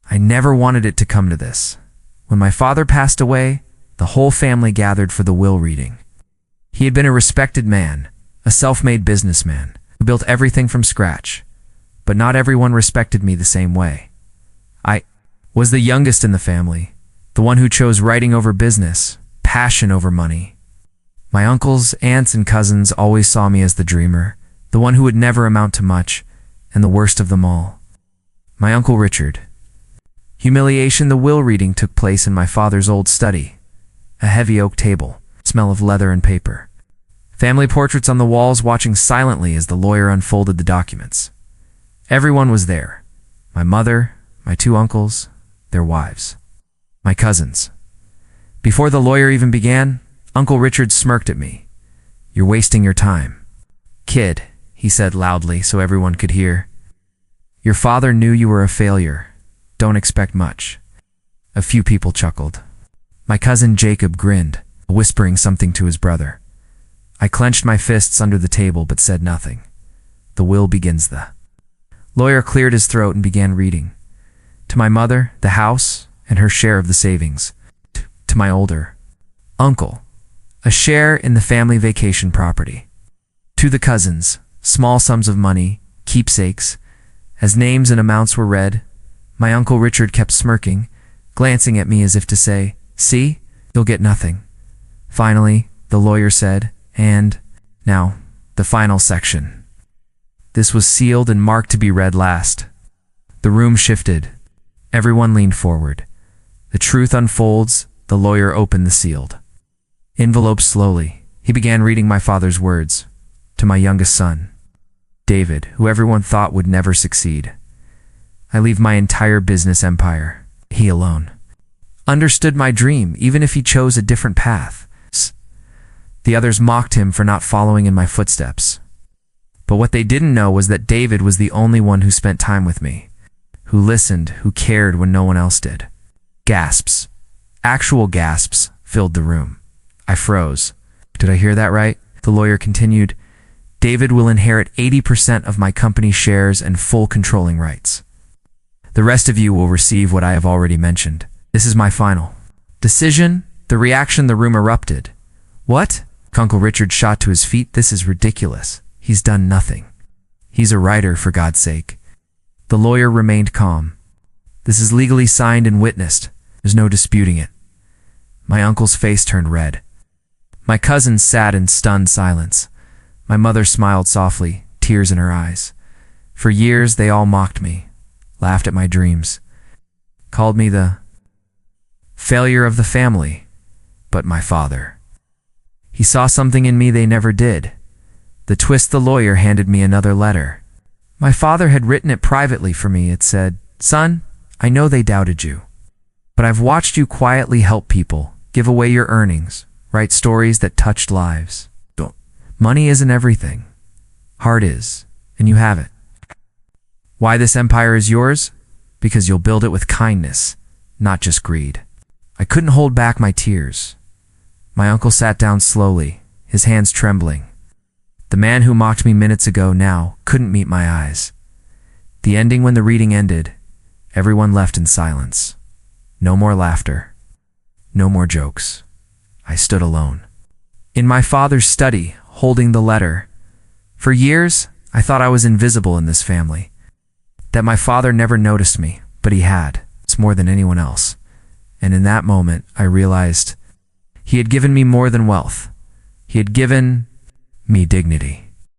I never wanted it to come to this. When my father passed away, the whole family gathered for the will reading. He had been a respected man, a self-made businessman, who built everything from scratch. But not everyone respected me the same way. I was the youngest in the family, the one who chose writing over business, passion over money. My uncles, aunts, and cousins always saw me as the dreamer, the one who would never amount to much, and the worst of them all. My Uncle Richard. Humiliation. The will reading took place in my father's old study. A heavy oak table, smell of leather and paper. Family portraits on the walls watching silently as the lawyer unfolded the documents. Everyone was there. My mother, my two uncles, their wives, my cousins. Before the lawyer even began, Uncle Richard smirked at me. "You're wasting your time." "Kid," he said loudly so everyone could hear. "Your father knew you were a failure. Don't expect much." A few people chuckled. My cousin Jacob grinned, whispering something to his brother. I clenched my fists under the table but said nothing. The will begins. The lawyer cleared his throat and began reading. To my mother, the house and her share of the savings. To my older uncle, a share in the family vacation property. To the cousins, small sums of money, keepsakes. As names and amounts were read, my Uncle Richard kept smirking, glancing at me as if to say, "See, you'll get nothing." Finally, the lawyer said, "And now, the final section." This was sealed and marked to be read last. The room shifted. Everyone leaned forward. The truth unfolds. The lawyer opened the sealed envelope slowly. He began reading my father's words. To my youngest son, David, who everyone thought would never succeed. I leave my entire business empire. He alone understood my dream, even if he chose a different path. The others mocked him for not following in my footsteps. But what they didn't know was that David was the only one who spent time with me, who listened, who cared when no one else did. Gasps, actual gasps, filled the room. I froze. Did I hear that right? The lawyer continued. David will inherit 80% of my company shares and full controlling rights. The rest of you will receive what I have already mentioned. This is my final decision. The reaction, the room erupted. What? Uncle Richard shot to his feet. This is ridiculous. He's done nothing. He's a writer, for God's sake. The lawyer remained calm. This is legally signed and witnessed. There's no disputing it. My uncle's face turned red. My cousins sat in stunned silence. My mother smiled softly, tears in her eyes. For years, they all mocked me, laughed at my dreams, called me the failure of the family. But my father, he saw something in me they never did. The twist. The lawyer handed me another letter. My father had written it privately for me. It said, "Son, I know they doubted you, but I've watched you quietly help people, give away your earnings, write stories that touched lives. Money isn't everything. Heart is, and you have it. Why this empire is yours? Because you'll build it with kindness, not just greed." I couldn't hold back my tears. My uncle sat down slowly, his hands trembling. The man who mocked me minutes ago now couldn't meet my eyes. The ending. When the reading ended, everyone left in silence. No more laughter. No more jokes. I stood alone. In my father's study, holding the letter. For years, I thought I was invisible in this family. That my father never noticed me, but he had. It's more than anyone else. And in that moment, I realized he had given me more than wealth. He had given me dignity.